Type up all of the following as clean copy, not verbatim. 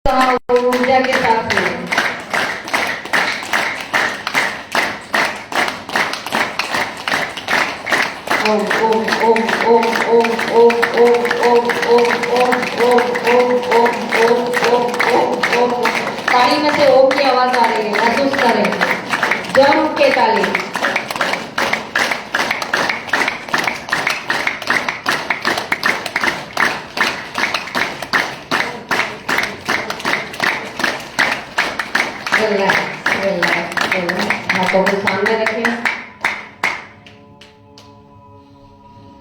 ऊर्जा के साथ में ओम ओम ओम ओम ओम ओम ओम ओम ओम ओम ओम ओम ओम ओम ओम ओम ओम। ताली में से ओम की आवाज आ रही है, महसूस करें। जम के ताली। Relax relax relax. हाथों को सामने रखें,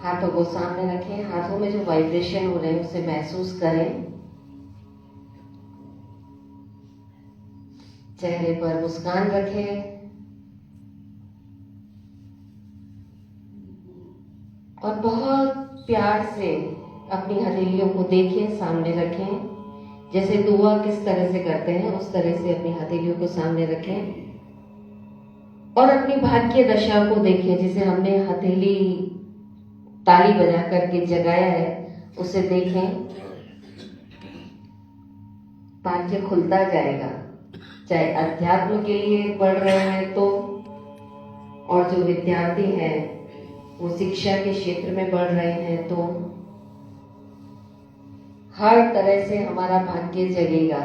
हाथों को सामने रखें। हाथों में जो वाइब्रेशन हो रहे हैं उसे महसूस करें। चेहरे पर मुस्कान रखें और बहुत प्यार से अपनी हथेलियों को देखें, सामने रखें। जैसे दुआ किस तरह से करते हैं उस तरह से अपनी हथेलियों को सामने रखें और अपनी भाग्य दशा को देखें। जिसे हमने हथेली ताली बजा करके जगाया है उसे देखें। भाग्य खुलता जाएगा, चाहे अध्यात्म के लिए पढ़ रहे हैं तो, और जो विद्यार्थी हैं वो शिक्षा के क्षेत्र में बढ़ रहे हैं तो हर तरह से हमारा भाग्य जगेगा।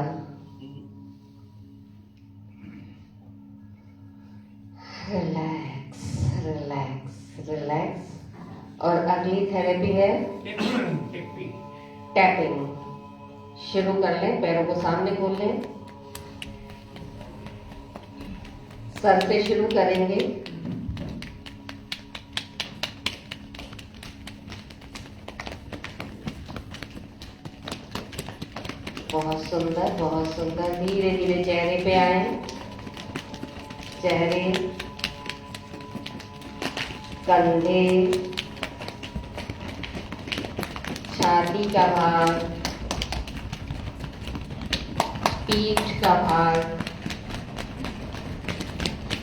Relax relax relax. और अगली थेरेपी है टैपिंग। शुरू कर लें, पैरों को सामने खोल लें, सर से शुरू करेंगे। बहुत सुंदर बहुत सुंदर। धीरे धीरे चेहरे पे आए, चेहरे, कंधे, छाती का भाग, पीठ का भाग,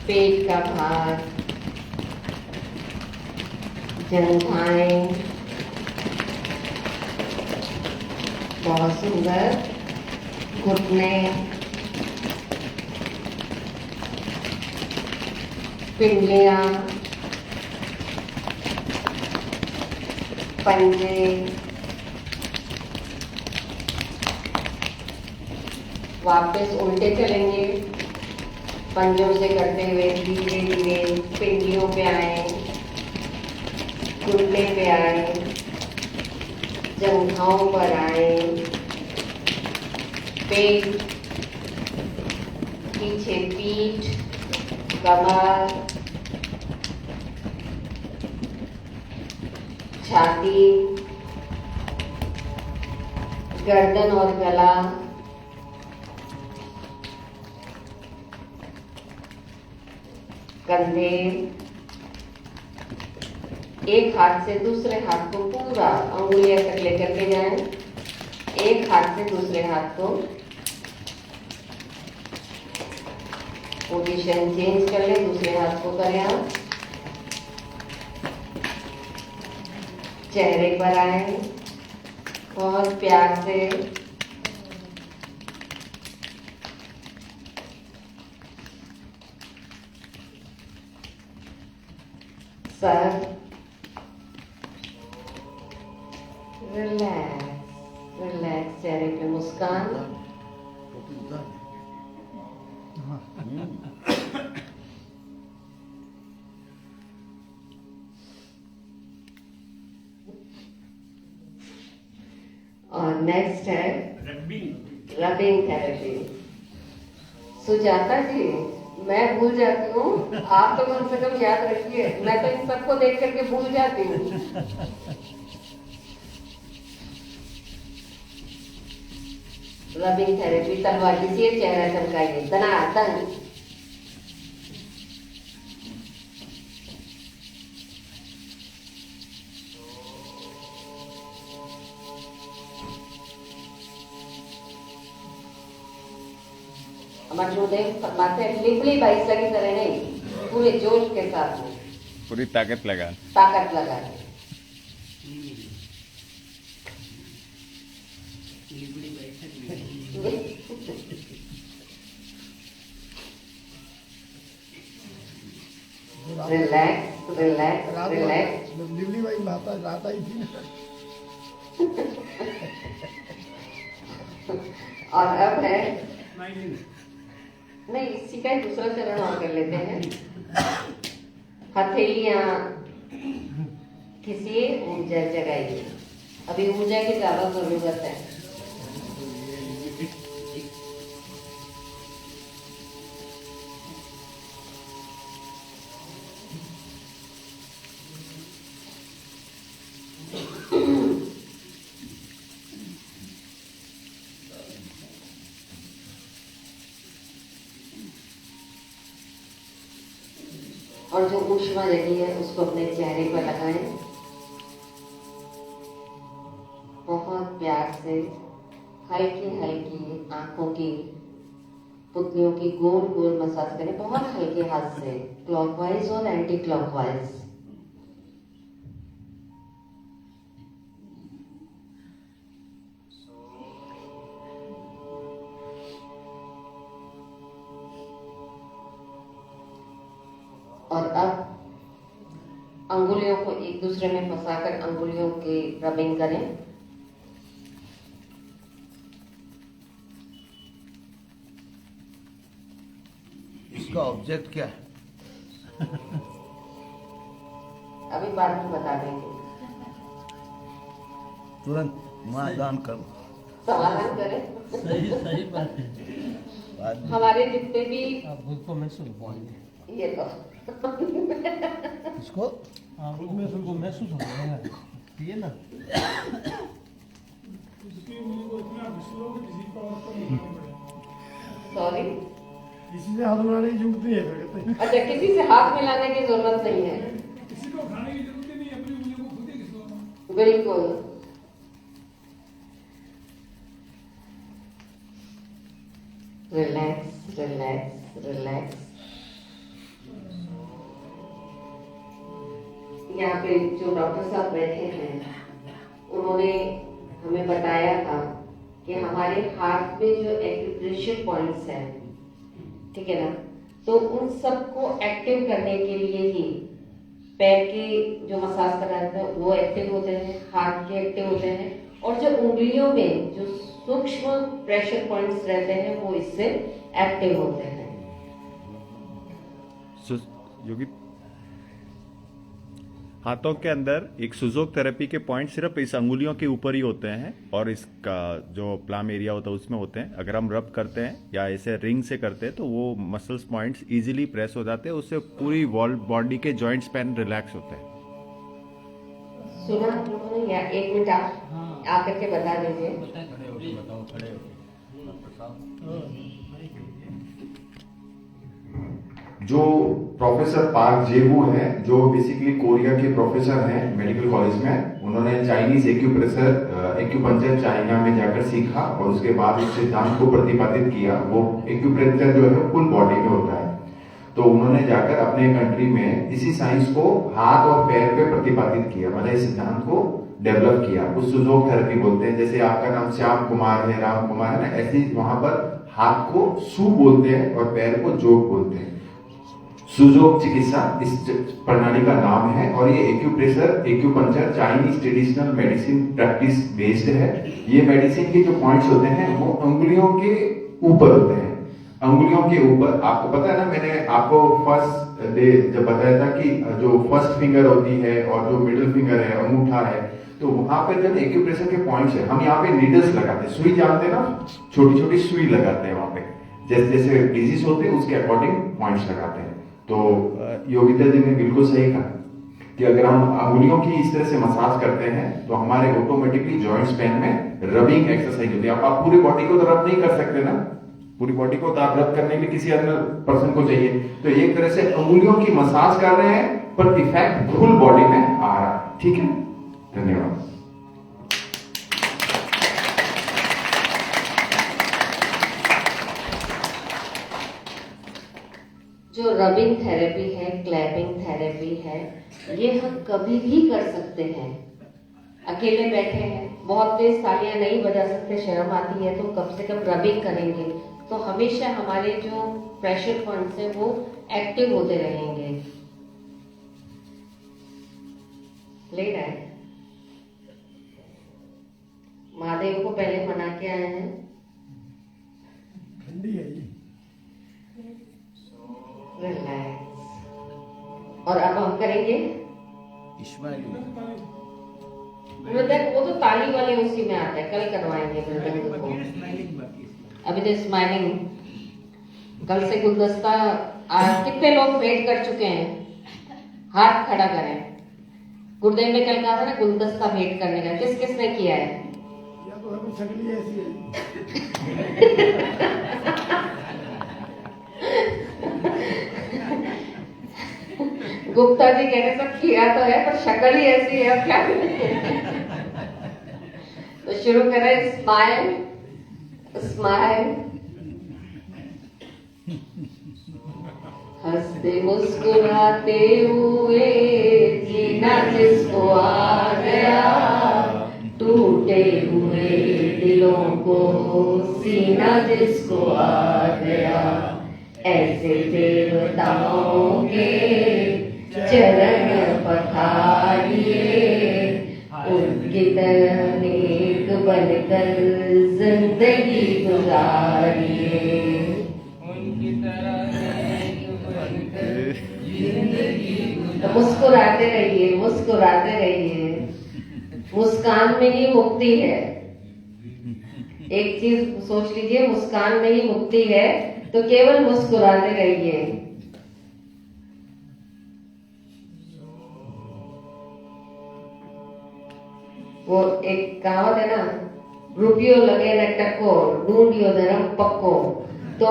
पेट का भाग, जंघाएं। बहुत सुंदर। घुटने, पिंडलियां, पंजे, वापस उल्टे चलेंगे। पंजों से करते हुए धीरे धीरे पिंडलियों पे आए, घुटने पे आए, जंघाओं पर आए, पेट, पीछे पीठ, कमर, छाती, गर्दन और गला, कंधे। एक हाथ से दूसरे हाथ को पूरा अंगुलियां तक लेकर के जाएं। एक हाथ से दूसरे हाथ को पोजीशन चेंज कर लें, दूसरे हाथ को करें आप। चेहरे पर आए, बहुत प्यार से सर, रिलैक्स रिलैक्स। चेहरे पे मुस्कान। और नेक्स्ट है रबिंग थेरेपी। सुजाता जी, मैं भूल जाती हूँ, आप तो कम से कम याद रखिए। मैं तो इन सबको देख करके भूल जाती हूँ। Rubbing therapy. तलवार किसी चेहरा चमकाइए, दनादन। हमारे गुरुदेव फरमाते हैं लिपली बाईस की तरह नहीं, पूरे जोश के साथ में, पूरी ताकत लगा के। Relax relax relax. दिल्ली भाई रात आई थी। और अब है नहीं, इसी का दूसरा चरण और कर लेते हैं। हथेलियां खींचिए, ऊर्जा जगाइए। अभी ऊर्जा की ज्यादा जरूरत है। और जो ऊष्मा लगी है उसको अपने चेहरे पर लगाएं। बहुत प्यार से हल्की हल्की आंखों की पुतलियों की गोल गोल मसाज करें, बहुत हल्के हाथ से, क्लॉकवाइज और एंटी क्लॉकवाइज। और अब अंगुलियों को एक दूसरे में फंसाकर अंगुलियों की रबिंग करें। इसका ऑब्जेक्ट क्या है? अभी बाद में बता देंगे। तुरंत समाधान करो। समाधान करें। सही बात है। हमारे जितने भी आप खुद को महसूस होंगे। ये तो इसको आप खुद को महसूस होगा ये ना। सॉरी, किसी से हाथ मिलाने की जरूरत नहीं है फिर कहते हैं। अच्छा, किसी से हाथ मिलाने की जरूरत नहीं है। किसी को खाने की जरूरत ही नहीं है, अपनी उंगलियों को खुद ही घिसवाना। बिल्कुल। Relax relax relax. यहाँ पे जो डॉक्टर साहब बैठे हैं उन्होंने हमें बताया था कि हमारे हार्ट में जो एक्यूप्रेशर पॉइंट्स हैं, ठीक है ना, तो उन सबको एक्टिव करने के लिए ही पैर के जो मसाज कराते हैं वो एक्टिव होते हैं, हार्ट के एक्टिव होते हैं, और जो उंगलियों में जो सूक्ष्म प्रेशर पॉइंट्स रहते हैं वो इससे एक्टिव होते हैं। योगी, हाथों के अंदर एक सुजोक थेरेपी के पॉइंट सिर्फ इस अंगुलियों के ऊपर ही होते हैं और इसका जो प्लाम एरिया होता है उसमें होते हैं। अगर हम रब करते हैं या ऐसे रिंग से करते हैं तो वो मसल्स पॉइंट्स इजीली प्रेस हो जाते हैं, उससे पूरी बॉडी के जॉइंट्स पैन रिलैक्स होते हैं। सुना उन्होंने, या एक मिनट आप आकर के बता दीजिए। जो प्रोफेसर पार्क जेवू हैं, जो बेसिकली कोरिया के प्रोफेसर हैं मेडिकल कॉलेज में, उन्होंने चाइनीज एक्यूपंक्चर चाइना में जाकर सीखा और उसके बाद उस सिद्धांत को प्रतिपादित किया। वो एक्यूपंक्चर जो है फुल बॉडी में होता है, तो उन्होंने जाकर अपने कंट्री में इसी साइंस को हाथ और पैर पे प्रतिपादित किया, मतलब इस सिद्धांत को डेवलप किया। उस सुजोक थेरेपी बोलते हैं। जैसे आपका नाम श्याम कुमार है, राम कुमार है ना, ऐसे ही वहां पर हाथ को सु बोलते हैं और पैर को जोग बोलते हैं। सुजोग चिकित्सा इस प्रणाली का नाम है और ये acupuncture Chinese traditional medicine practice based है। ये मेडिसिन के जो पॉइंट्स होते हैं वो अंगुलियों के ऊपर होते हैं। अंगुलियों के ऊपर, आपको पता है ना, मैंने आपको फर्स्ट डे जब बताया था कि जो फर्स्ट फिंगर होती है और जो मिडिल फिंगर है, अंगूठा है, तो वहां पर जब एक्यूप्रेशर के पॉइंट्स है, हम यहाँ पे नीडल्स लगाते हैं, सुई जानते हैं ना, छोटी छोटी सुई लगाते हैं वहां पे, जैसे जैसे डिजीज होते हैं उसके अकॉर्डिंग पॉइंट्स लगाते हैं। तो योगिता जी ने बिल्कुल सही कहा कि अगर हम अंगुलियों की इस तरह से मसाज करते हैं तो हमारे ऑटोमेटिकली जॉइंट्स पेन में रबिंग एक्सरसाइज होती है। आप पूरी बॉडी को तो रब नहीं कर सकते ना, पूरी बॉडी को तो आप रब करने के लिए किसी अन्य पर्सन को चाहिए, तो एक तरह से अंगुलियों की मसाज कर रहे हैं पर इफेक्ट फुल बॉडी में आ रहा है। ठीक है, धन्यवाद। जो रबिंग थेरेपी है, क्लैपिंग थेरेपी है, ये हम कभी भी कर सकते हैं। अकेले बैठे हैं बहुत तेज तालियां नहीं बजा सकते, शर्म आती है, तो कम से कम रबिंग करेंगे तो हमेशा हमारे जो प्रेशर पॉइंट्स हैं वो एक्टिव होते रहेंगे। ले रहा है महादेव को पहले मना के आए हैं। ठंडी है ये। रिलैक्स। और अब हम करेंगे इस्माइली मृदंग। वो तो ताली वाले उसी में आता है, कल करवाएंगे मृदंग को। अभी तो स्माइलिंग। कल से गुलदस्ता कितने लोग वेट कर चुके हैं, हाथ खड़ा करें। गुरुदेव ने कल कहा था ना गुलदस्ता भेंट करने का, किस किस ने किया है? या तो हमें शक्ल ऐसी है। गुप्ता जी कहने सब किया तो है पर शक्ल ही ऐसी है, अब क्या करें? तो शुरू करें। Smile smile. हंसते मुस्कुराते हुए जीना जिसको आ गया, टूटे हुए दिलों को सीना जिसको आ गया, ऐसे देवताओं के चरण पखारिए, उनकी तरह नेक बनकर जिंदगी गुजारिए। तो मुस्कुराते रहिए, मुस्कुराते रहिए। मुस्कान में ही मुक्ति है। एक चीज सोच लीजिए, मुस्कान में ही मुक्ति है, तो केवल मुस्कुराते रहिए। वो एक कहावत है ना, रुपयो लगे न टको, ढूंढियो धर्म पक्को। तो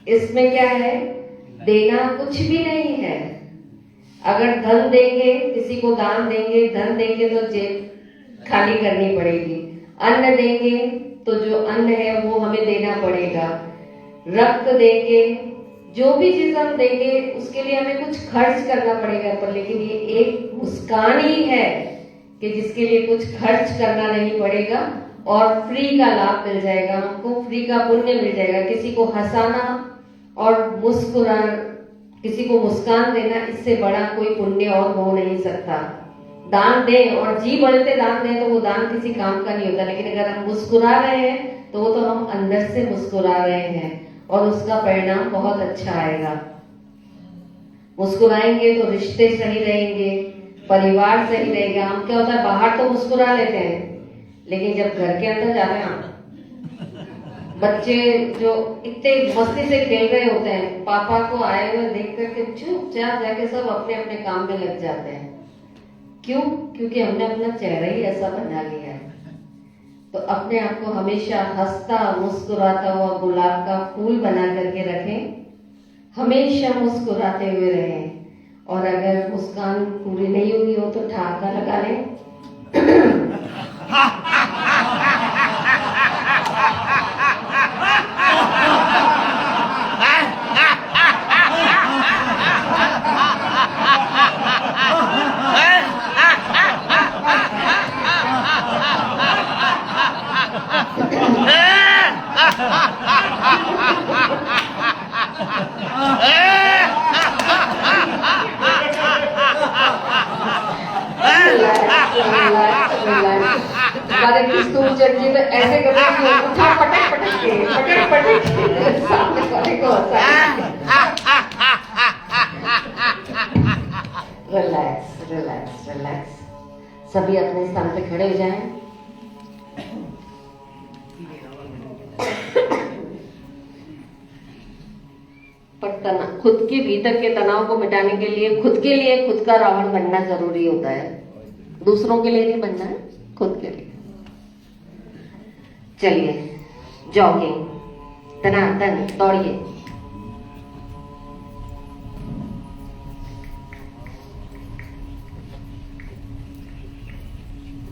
इसमें क्या है, देना कुछ भी नहीं है। अगर धन देंगे, किसी को दान देंगे, धन देंगे तो जेब खाली करनी पड़ेगी। अन्न देंगे तो जो अन्न है वो हमें देना पड़ेगा। रक्त देंगे, जो भी चीज हम देंगे उसके लिए हमें कुछ खर्च करना पड़ेगा। पर लेकिन ये एक मुस्कान ही है कि जिसके लिए कुछ खर्च करना नहीं पड़ेगा और फ्री का लाभ मिल जाएगा हमको, फ्री का पुण्य मिल जाएगा। किसी को हंसाना और किसी को मुस्कान देना, इससे बड़ा कोई पुण्य और हो नहीं सकता। दान दें और जी बढ़ते दान दें तो वो दान किसी काम का नहीं होता, लेकिन अगर हम मुस्कुरा रहे हैं तो वो तो हम अंदर से मुस्कुरा रहे हैं और उसका परिणाम बहुत अच्छा आएगा। मुस्कुराएंगे तो रिश्ते सही रहेंगे, परिवार सही रहेगा। हम क्या होता है, बाहर तो मुस्कुरा लेते हैं लेकिन जब घर के अंदर जाते हैं, बच्चे जो इतने मस्ती से खेल रहे होते हैं, पापा को आए हुए देख करके चुपचाप जाके सब अपने अपने काम में लग जाते हैं। क्यों? क्योंकि हमने अपना चेहरा ही ऐसा बना लिया है। तो अपने आप को हमेशा हंसता मुस्कुराता हुआ गुलाब का फूल बना करके रखें, हमेशा मुस्कुराते हुए रहें। और अगर मुस्कान पूरी नहीं हुई हो तो ठहाका लगा लें। हमारे क्रिस्तूर चर्च में ऐसे करते हैं, उठा पटक पटक के सामने वाले को रिलैक्स रिलैक्स रिलैक्स। सभी अपने स्थान पे खड़े हो जाएं। पर खुद के भीतर के तनाव को मिटाने के लिए खुद के लिए खुद का रावण बनना जरूरी होता है। दूसरों के लिए नहीं बनना है, खुद के लिए। चलिए जॉगिंग, धनाधन दौड़िए।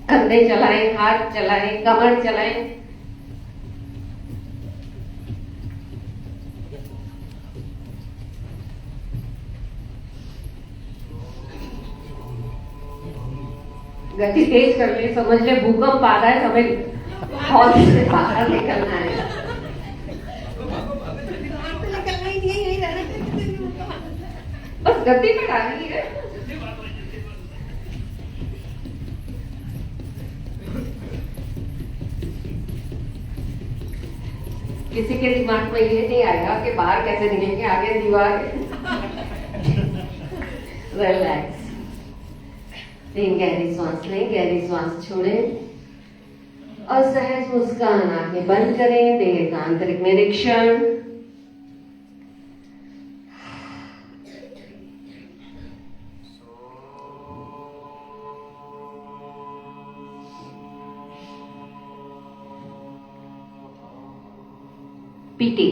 कंधे चलाएं, हाथ चलाएं, कमर चलाएं। गति तेज कर ले, समझ ले भूकंप आ रहा है, हमें हॉल से बाहर निकलना है। बस गति में डाली है। किसी के दिमाग में ये नहीं आएगा कि बाहर कैसे निकलेंगे, आगे दीवार है। रिलैक्स, गहरी सांस लें, गहरी सांस छोड़ें और सहज मुस्कान, आंखें बंद करें, देह का आंतरिक निरीक्षण। पीटी,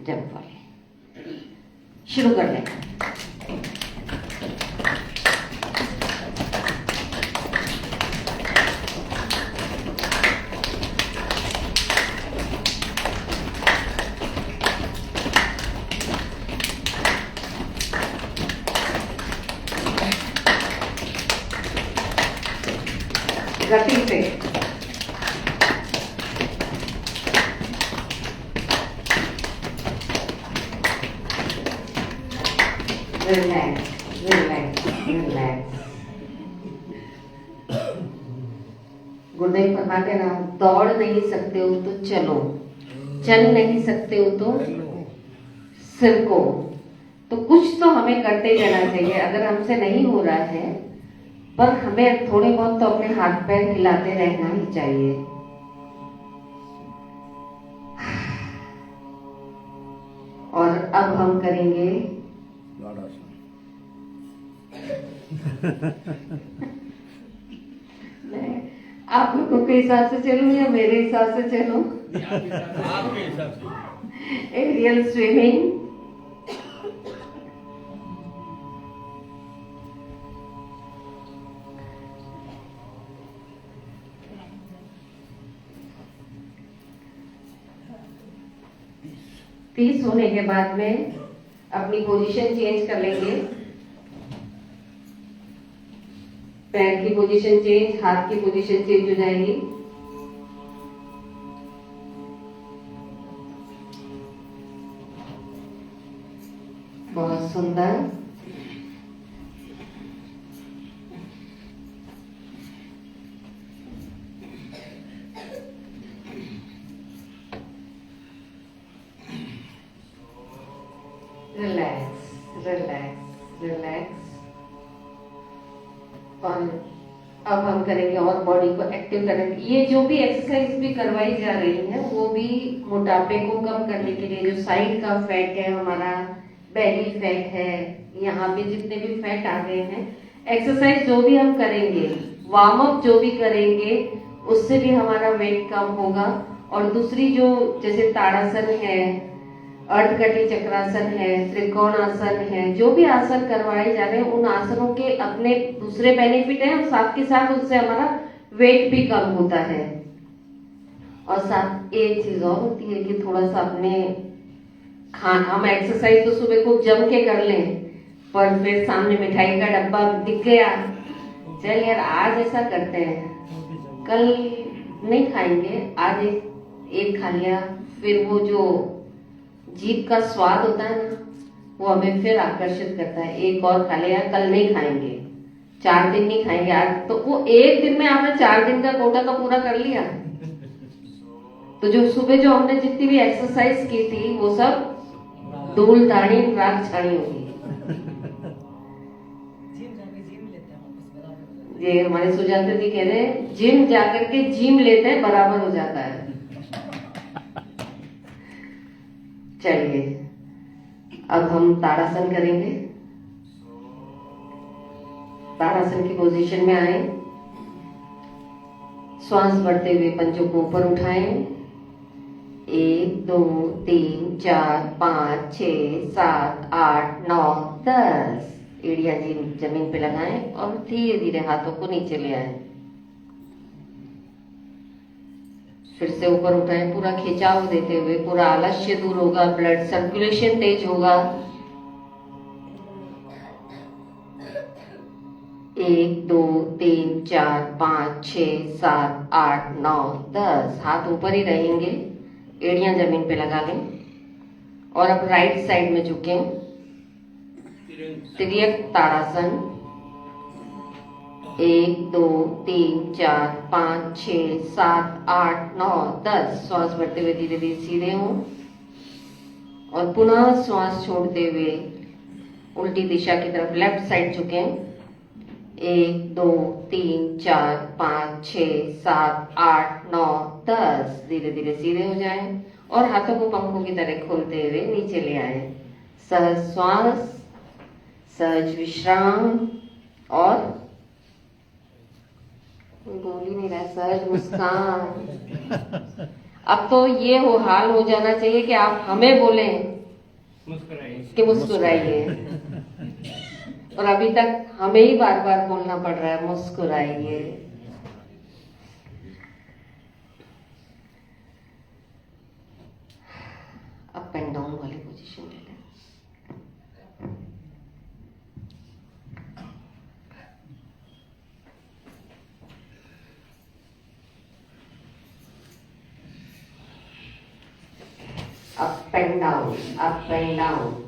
जंप वाले शुरू कर लें। गति से रिलैक्स, रिलैक्स, रिलैक्स। गुरुदेव फरमाते ना, दौड़ नहीं सकते हो तो चलो, चल नहीं सकते हो तो सिरको। तो कुछ तो हमें करते जाना चाहिए। अगर हमसे नहीं हो रहा है, पर हमें थोड़े बहुत तो अपने हाथ पैर हिलाते रहना ही चाहिए। और अब हम करेंगे मैं आप लोगों के हिसाब से चलूं या मेरे हिसाब से चलूं? आपके हिसाब से। Aerial swimming. तीस होने के बाद में अपनी पोजीशन चेंज कर लेंगे। पैर की पोजीशन चेंज, हाथ की पोजीशन चेंज हो जाएगी। बहुत सुंदर। Relax, relax, relax. और अब हम करेंगे और बॉडी को एक्टिव करेंगे। ये जो भी एक्सरसाइज भी करवाई जा रही है वो भी मोटापे को कम करने के लिए, जो साइड का फैट है, हमारा बेली फैट है, यहाँ पे जितने भी फैट आ गए हैं, एक्सरसाइज जो भी हम करेंगे, वार्म अप जो भी करेंगे, उससे भी हमारा वेट कम होगा। और दूसरी जो जैसे ताड़ासन है, अर्धकटी चक्रासन है, त्रिकोण आसन है, जो भी आसन करवाए जा रहे हैं, उन आसनों के अपने दूसरे बेनिफिट हैं और साथ के साथ उससे हमारा वेट भी कम होता है। और साथ एक चीज और होती है कि थोड़ा सा अपने खाना, हम एक्सरसाइज तो सुबह खूब जम के कर लें, पर फिर सामने मिठाई का डब्बा दिख गया, चल यार आज ऐसा करते हैं, कल नहीं खाएंगे, आज एक खा लिया, फिर वो जो जीभ का स्वाद होता है ना, वो हमें फिर आकर्षित करता है। एक और खा लिया, कल नहीं खाएंगे, 4 दिन नहीं खाएंगे, आज तो वो एक दिन में आपने 4 दिन का कोटा तो पूरा कर लिया। तो जो सुबह जो हमने जितनी भी एक्सरसाइज की थी वो सब धूल धाड़ी राख छाड़ी होगी। ये हमारे सुजाता जी कह रहे हैं, जिम जाकर के जिम लेते हैं बराबर हो जाता है। चलिए अब हम ताड़ासन करेंगे। ताड़ासन की पोजीशन में आए, श्वास बढ़ते हुए पंजों को ऊपर उठाएं। 1 2 3 4 5 6 7 8 9 10। एड़िया जमीन पे लगाएं और धीरे धीरे हाथों को नीचे ले आए। फिर से ऊपर उठाएं, पूरा खिंचाव देते हुए, पूरा आलस्य दूर होगा, ब्लड सर्कुलेशन तेज होगा। 1 2 3 4 5 6 7 8 9 10। हाथ ऊपर ही रहेंगे, एड़ियां जमीन पे लगा लें और अब राइट साइड में झुकें। तिर्यक ताड़ासन। 1 2 3 4 5 6 7 8 9 10। श्वास भरते हुए धीरे धीरे सीधे हों और पुनः श्वास छोड़ते हुए उल्टी दिशा की तरफ लेफ्ट साइड झुकें। 1 2 3 4 5 6 7 8 9 10। धीरे धीरे सीधे हो जाएं और हाथों को पंखों की तरह खोलते हुए नीचे ले आए। सहज श्वास, सहज विश्राम और बोल ही नहीं रहा, सहज मुस्कान। अब तो ये हो हाल हो जाना चाहिए कि आप हमें बोलें कि मुस्कुराइए, और अभी तक हमें ही बार बार बोलना पड़ रहा है मुस्कुराइए। अप एंड डाउन वाली पोजीशन ले लें। Up and down, up and down.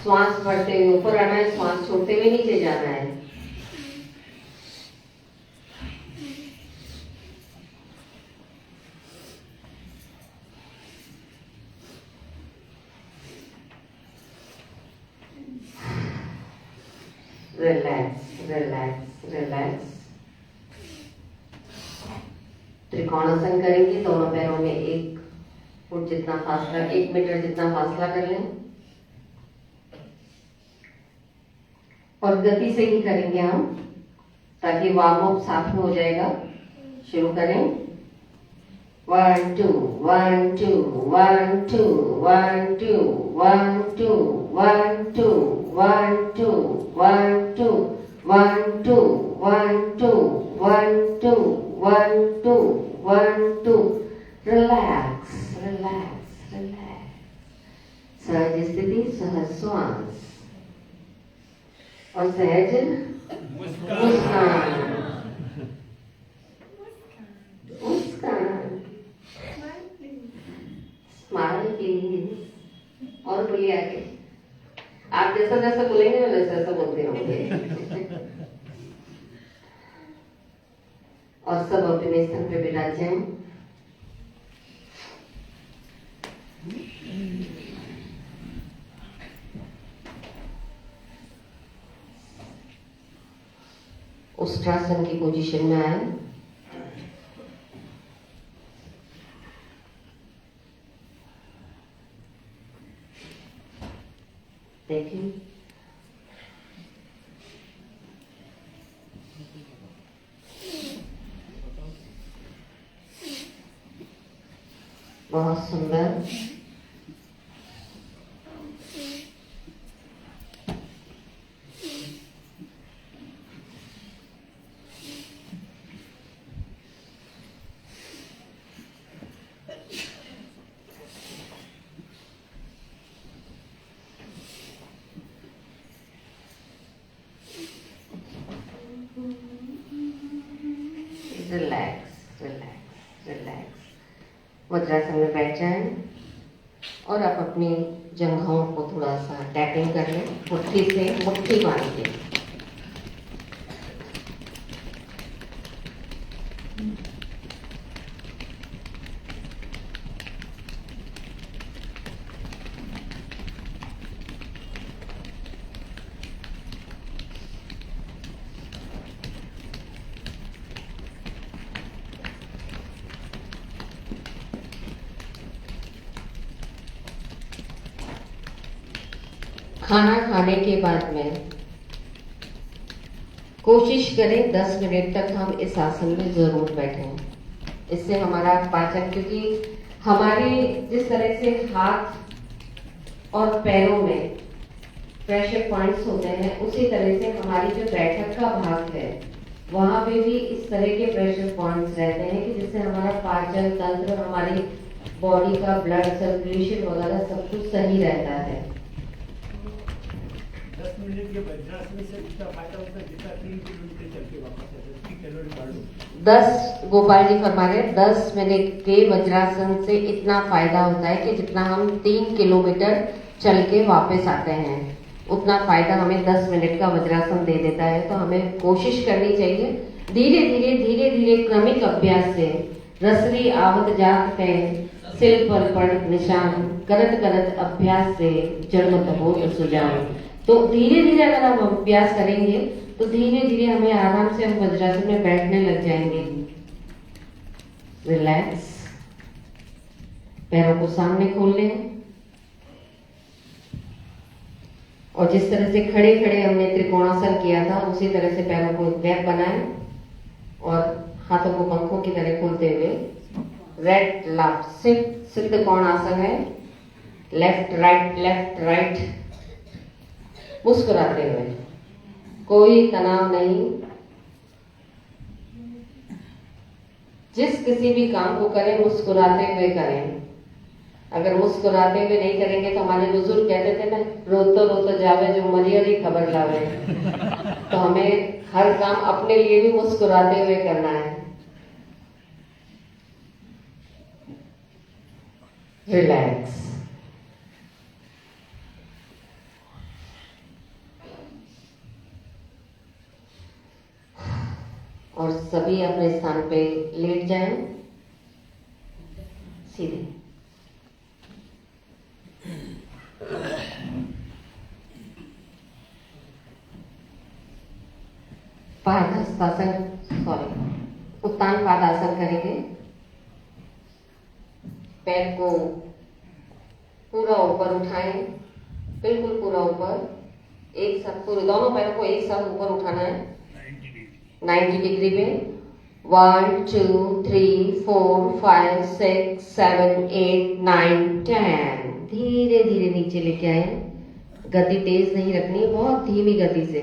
श्वास भरते हुए ऊपर आना है, श्वास छोड़ते हुए नीचे जाना है। Relax, relax, relax. त्रिकोणासन करेंगे, दोनों पैरों में 1 फुट जितना फासला, 1 मीटर जितना फासला कर लें और गति से ही करेंगे हम, ताकि वार्म अप साथ में हो जाएगा। शुरू करें। 1 2 1 2 1 2 1 2 1 2 1 2 1 2 1 2 1 2 1 2 1 2 1 2 1 2। Relax, relax, relax. सहज स्थिति, सहज श्वास और सहज मुस्कान। मुस्कान, स्माइल प्लीज। और बोलिए आगे। आप जैसा जैसा बोलेंगे मैं वैसा वैसा बोलते रहूंगे। और सब अपने स्थान पे विराज जाएं। उष्ट्रासन की पोजीशन में आए। देखिए, बहुत सुंदर। Relax, relax, relax. मुद्रासन में बैठ जाएं और आप अपनी जंघों को थोड़ा सा टैपिंग कर लें, मुट्ठी से मुट्ठी बांध के। खाना खाने के बाद में कोशिश करें 10 मिनट तक हम इस आसन में जरूर बैठें। इससे हमारा पाचन, क्योंकि हमारी जिस तरह से हाथ और पैरों में प्रेशर पॉइंट्स होते हैं, उसी तरह से हमारी जो बैठक का भाग है वहां पे भी इस तरह के प्रेशर पॉइंट्स रहते हैं कि जिससे हमारा पाचन तंत्र, हमारी बॉडी का ब्लड सर्कुलेशन वगैरह सब कुछ सही रहता है। मिनट के वज्रासन से इतना फायदा होता है जितना 3 किलोमीटर चल के वापस आते 3 कैलोरी बढ़ लो। 10 गोपाल जी फरमा रहे 10 मिनट के वज्रासन से इतना फायदा होता है कि जितना हम 3 किलोमीटर चल के वापस आते हैं उतना फायदा हमें 10 मिनट का वज्रासन दे देता है। तो हमें कोशिश करनी चाहिए धीरे धीरे क्रमिक अभ्यास से रसरी आवत जात पे सिल पर पड़ निशान करत करत अभ्यास से जड़मत हो सुजान। तो धीरे धीरे अगर हम अभ्यास करेंगे तो धीरे धीरे हमें आराम से हम वज्रासन में बैठने लग जाएंगे। रिलैक्स, पैरों को सामने खोल लें और जिस तरह से खड़े खड़े हमने त्रिकोणासन किया था उसी तरह से पैरों को गैप बनाएं और हाथों को पंखों की तरह खोलते हुए राइट लेफ्ट सिद्ध कोणासन है। लेफ्ट राइट मुस्कुराते हुए, कोई तनाव नहीं। जिस किसी भी काम को करें मुस्कुराते हुए करें। अगर मुस्कुराते हुए नहीं करेंगे तो हमारे बुजुर्ग कहते थे ना, रोतो जावे जो मरियरी खबर लावे। तो हमें हर काम अपने लिए भी मुस्कुराते हुए करना है। रिलैक्स, और सभी अपने स्थान पे लेट जाएं सीधे। पादहस्तासन उत्तान पादासन करेंगे। पैर को पूरा ऊपर उठाएं, बिल्कुल पूरा ऊपर। एक साथ पूरे दोनों पैरों को एक साथ ऊपर उठाना है 90 डिग्री में। 1 2 3 4 5 6 7 8 9 10। धीरे धीरे नीचे लेके आए। गति तेज नहीं रखनी है, बहुत धीमी गति से।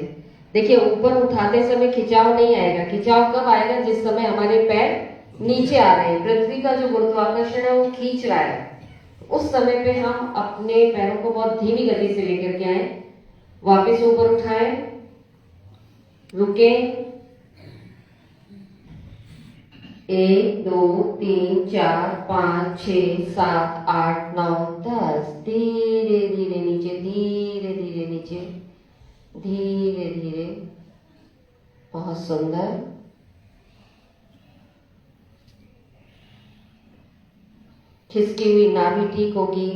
देखिए ऊपर उठाते समय खिंचाव नहीं आएगा। खिंचाव कब आएगा? जिस समय हमारे पैर नीचे आ रहे हैं, पृथ्वी का जो गुरुत्वाकर्षण है वो खींच रहा है। उस समय पे हम अपने पैरों को बहुत धीमी गति से लेकर के आए। वापस ऊपर उठाएं, रुके। 1 2 3 4 5 6 7 8 9 10। धीरे धीरे नीचे, धीरे धीरे नीचे, धीरे धीरे। बहुत सुंदर। खिसकी हुई नाभि ठीक होगी।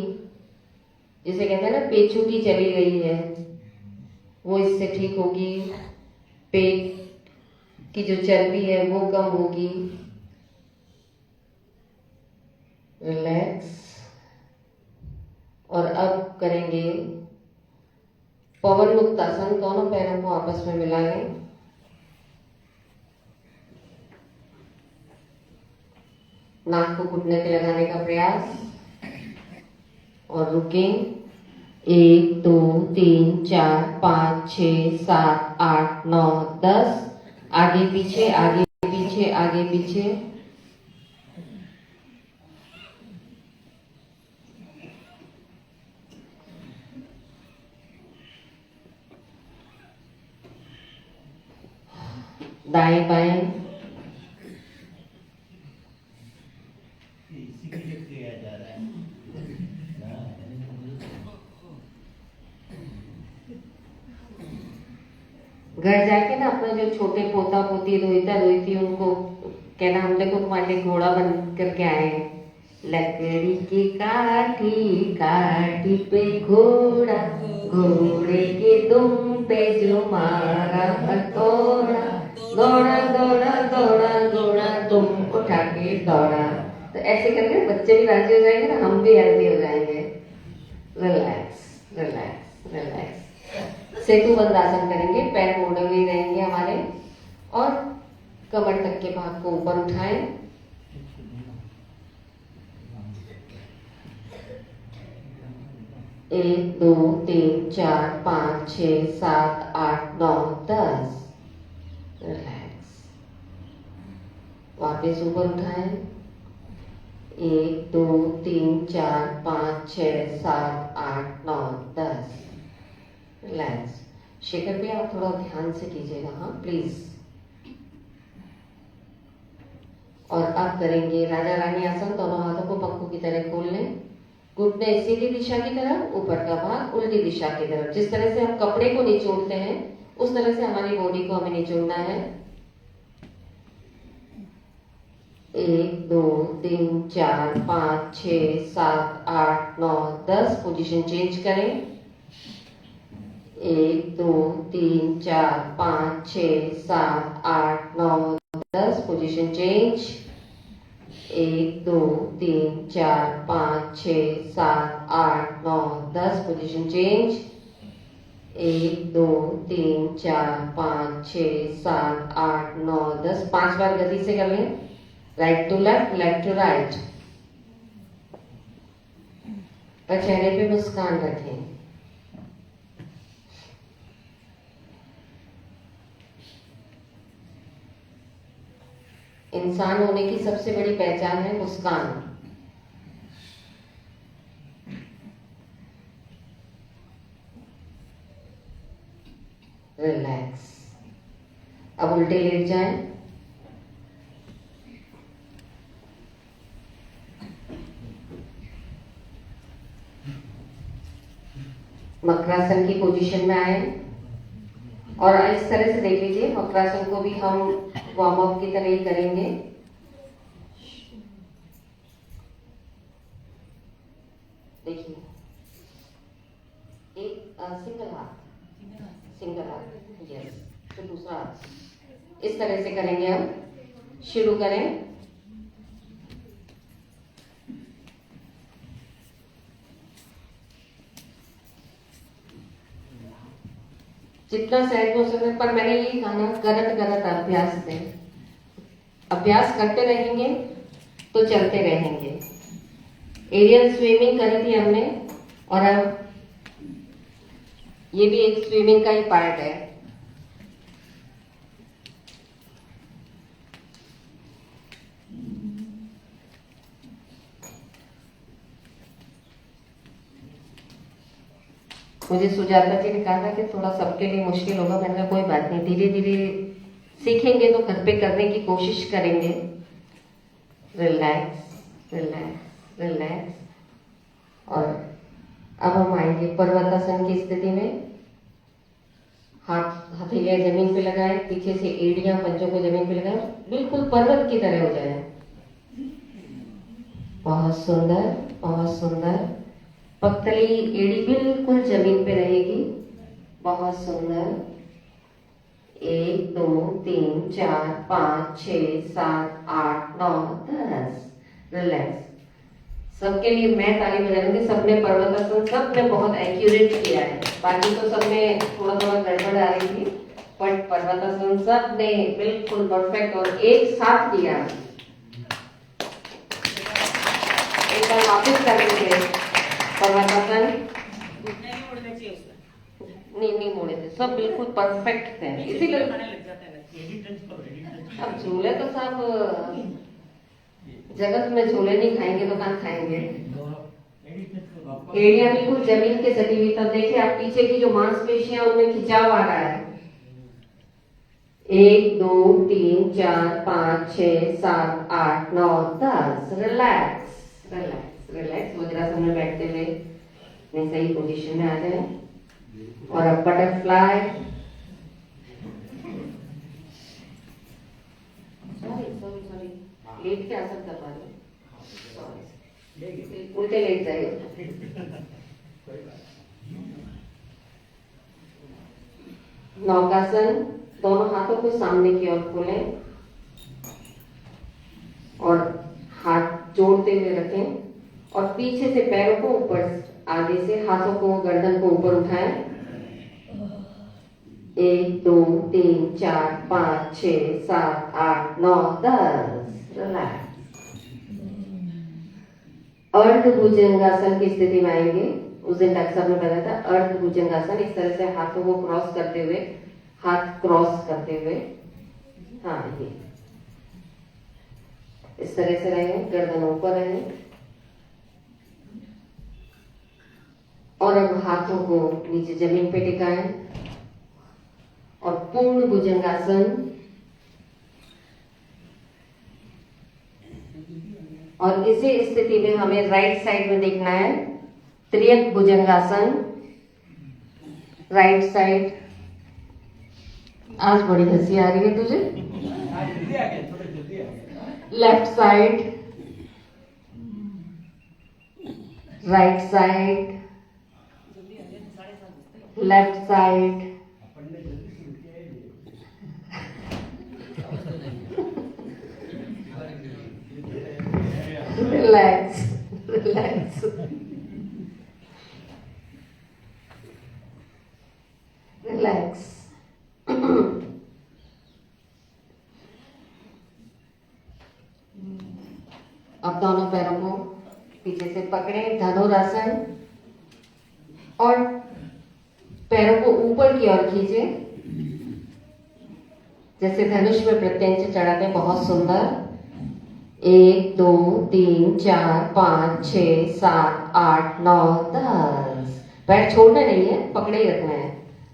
जिसे कहते हैं ना पेचूटी चली गई है, वो इससे ठीक होगी। पेट की जो चर्बी है वो कम होगी। रिलैक्स। और अब करेंगे पवन मुक्तासन। दोनों पैरों को आपस में मिला लें। नाक को घुटने पे लगाने का प्रयास और रुकें। 1 2 3 4 5 6 7 8 9 10। आगे पीछे, आगे पीछे, आगे पीछे। दाएं बाएं। इसी के लिए किया जा रहा है। घर जाके ना अपने जो छोटे पोता पोती रोहिता रोहिती उनको कहना, हम देखो तुम्हारे लिए घोड़ा बन करके आए हैं। लकड़ी की काठी काठी पे घोड़ा, घोड़े के दुम पे जो मारा हथौड़ा, दौड़ा दौड़ा दौड़ा दौड़ा तुम उठा के दौड़ा। तो ऐसे करके बच्चे भी राजी हो जाएंगे ना, हम भी हेल्दी हो जाएंगे। Relax relax relax. सेतु बंद आसन करेंगे। पैर मोड़े हुए रहेंगे हमारे और कमर तक के भाग को ऊपर उठाएं। एक 2 3 4 5 6 7 8 9 10। रिलैक्स। वापस ऊपर उठाएं। 1 2 3 4 5 6 7 8 9 10। रिलैक्स। शेखर भी आप थोड़ा ध्यान से कीजिएगा, हाँ प्लीज। और अब करेंगे राजा रानी आसन। दोनों हाथों को पंखों की तरह खोल लें। घुटने सीधी दिशा की तरफ, ऊपर का भाग उल्टी दिशा की तरफ। जिस तरह से हम कपड़े को निचोड़ते हैं उस तरह से हमारी बॉडी को हमें निचोड़ना है। 1 2 3 4 5 6 7 8 9 10 पोजीशन चेंज करें। 1 2 3 4 5 6 7 8 9 10 पोजीशन चेंज। 1 2 3 4 5 6 7 8 9 10 position change. 1 2 3 4 5 6 7 8 9 10 5 बार गति से कर लें। Right to left, left to right. और चेहरे पे मुस्कान रखें। इंसान होने की सबसे बड़ी पहचान है मुस्कान। रिलैक्स। अब उल्टे लेट जाएं। मकरासन की पोजीशन में आए और इस तरह से देख लीजिए, मकरासन को भी हम वार्म अप की तरह ही करेंगे। देखिए, एक सिंगल हाथ, यस, फिर दूसरा हाथ इस तरह से करेंगे। हम शुरू करें। जितना सहज हो सके, पर मैंने ये कहा ना, गलत गलत अभ्यास दें। अभ्यास करते रहेंगे तो चलते रहेंगे। एरियल स्विमिंग करी थी हमने, और अब ये भी एक स्विमिंग का ही पार्ट है। मुझे सुजाता जी ने कहा था कि थोड़ा सबके लिए मुश्किल होगा। मैंने कहा कोई बात नहीं, धीरे धीरे सीखेंगे तो घर पे करने की कोशिश करेंगे। Relax relax relax. और अब हम आएंगे पर्वतासन की स्थिति में। हाथ हथेलियां जमीन पे लगाए, पीछे से एड़ियां पंजों को जमीन पे लगाए, बिल्कुल पर्वत की तरह हो जाए। बहुत सुंदर, बहुत सुंदर। पतली एड़ी बिल्कुल जमीन पे रहेगी। बहुत सुंदर। 1 2 3 4 5 6 7 8 9 10। रिलैक्स। सबके लिए मैं ताली बजाऊंगी। सबने पर्वतासन सबने बहुत एक्यूरेट किया है। बाकी तो सबने थोड़ा थोड़ा गड़बड़ आ रही थी, बट पर्वतासन सबने बिल्कुल परफेक्ट और एक साथ किया। एक बार वापस कर लीजिए पर्वतासन। नहीं मोड़े थे, सब बिल्कुल परफेक्ट थे, इसीलिए। अब झूले तो सब जगत में झूले नहीं खाएंगे तो कहाँ खाएंगे। एड़ियां बिल्कुल जमीन के सटी हुई। तब देखिए आप पीछे की जो मांसपेशियां उनमें खिंचाव आ रहा है। 1 2 3 4 5 6 7 8 9 10। Relax relax relax. वज्रासन में बैठते हुए अपनी सही पोजीशन में आ जाए। और अब बटरफ्लाई। सॉरी लेट के आसन कर पा रही हूँ। उल्टे लेट जाइए। नौकासन। दोनों हाथों को सामने की ओर खोलें और हाथ जोड़ते हुए रखें और पीछे से पैरों को ऊपर, आगे से हाथों को, गर्दन को ऊपर उठाएं। 1 2 3 4 5 6 7 8 9 10। रिलैक्स। अर्ध भुजंगासन की स्थिति में आएंगे। उस दिन डॉक्टर साहब ने बताया था अर्ध भुजंगासन। इस तरह से हाथों को क्रॉस करते हुए, हाथ क्रॉस करते हुए, हाँ ये इस तरह से रहे, गर्दन ऊपर रहे। और अब हाथों को नीचे जमीन पे टिकाएं पूर्ण भुजंगासन, और इसी स्थिति में हमें राइट साइड में देखना है त्रियक भुजंगासन, राइट साइड। आज बड़ी हंसी आ रही है तुझे। जल्दी आ गया, थोड़ा जल्दी आ गया। Left side, right side, left side, अपन ने जल्दी शुरू किया है ये। Relax relax relax. अब दोनों पैरों को पीछे से पकड़े, धनुरासन, और पैरों को ऊपर की ओर खींचे, जैसे धनुष में प्रत्यंच चढ़ाते हैं। बहुत सुंदर। 1 2 3 4 5 6 7 8 9 10। पैर छोड़ना नहीं है, पकड़े ही रखना है।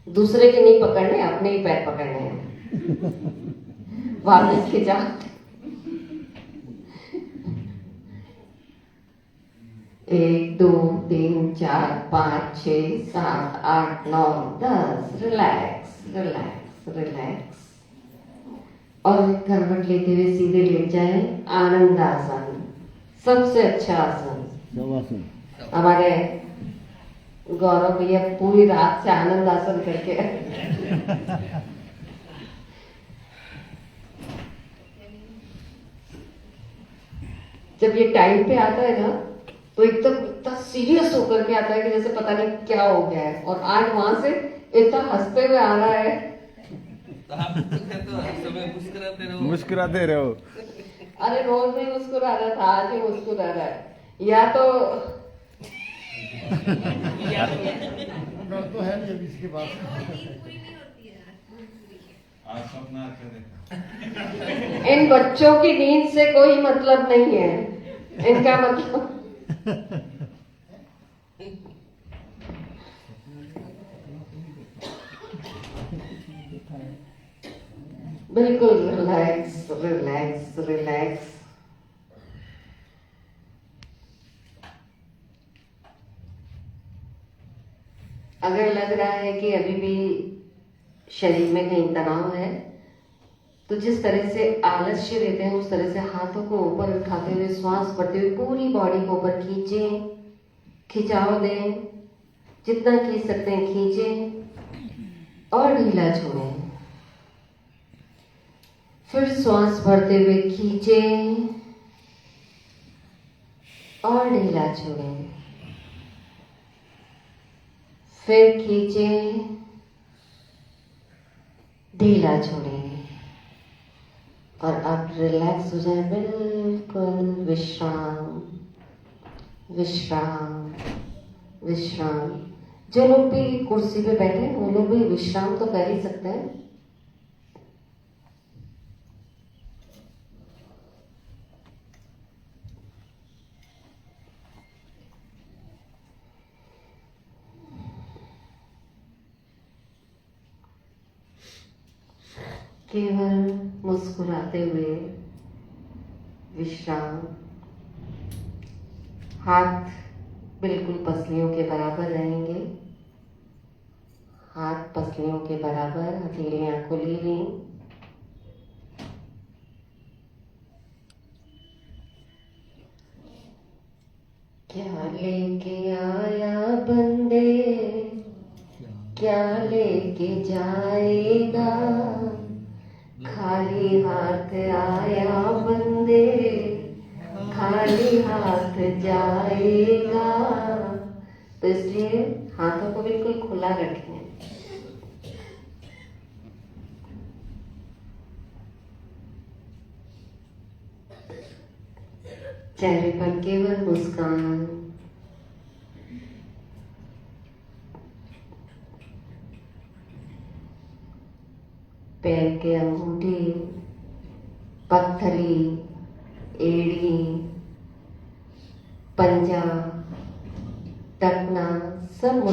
दूसरे के नहीं पकड़ने, अपने ही पैर पकड़ने हैं। वापस खिंचा। 1 2 3 4 5 6 7 8 9 10। Relax relax relax. और करवट लेते हुए सीधे लेट जाए। आनंद आसन, सबसे अच्छा आसन। हमारे गौरव भैया पूरी रात से आनंद आसन करके जब ये टाइम पे आता है ना, तो एकदम इतना सीरियस होकर के आता है कि जैसे पता नहीं क्या हो गया है। और आज वहां से इतना हंसते हुए आ रहा है। आप तो कहते हो हर समय मुस्कुराते रहो। मुस्कुराते रहो। अरे रोज नहीं मुस्कुरा रहा था, आज ही मुस्कुरा रहा है। या तो डर तो है नहीं अभी इसके बाद। आज सपना अच्छा देखा। इन बच्चों की नींद से कोई मतलब नहीं है। इनका मतलब बिल्कुल रिलैक्स रिलैक्स रिलैक्स। अगर लग रहा है कि अभी भी शरीर में कहीं तनाव है, तो जिस तरह से आलस्य लेते हैं उस तरह से हाथों को ऊपर उठाते हुए श्वास भरते हुए पूरी बॉडी को ऊपर खींचें, खिंचाव दें, जितना खींच सकते हैं खींचें और ढीला छोड़ें। फिर श्वास भरते हुए खींचें और ढीला छोड़ें, फिर खींचें, ढीला छोड़ें। और अब रिलैक्स हो जाए, बिल्कुल विश्राम विश्राम विश्राम। जो लोग भी कुर्सी पे बैठे हैं वो लोग भी विश्राम तो कर ही सकते हैं। केवल मुस्कुराते हुए विश्राम। हाथ बिल्कुल पसलियों के बराबर रहेंगे, हाथ पसलियों के बराबर, हथेलियां खुली हुई। क्या लेके आया बंदे, क्या लेके जाएगा, खाली हाथ आया बंदे, खाली हाथ जाएगा। तो इसलिए हाथों को बिल्कुल खुला रखें। चेहरे पर केवल मुस्कान। पैर के अंगूठे, पत्थरी, एड़ी, पंजा, टखना सब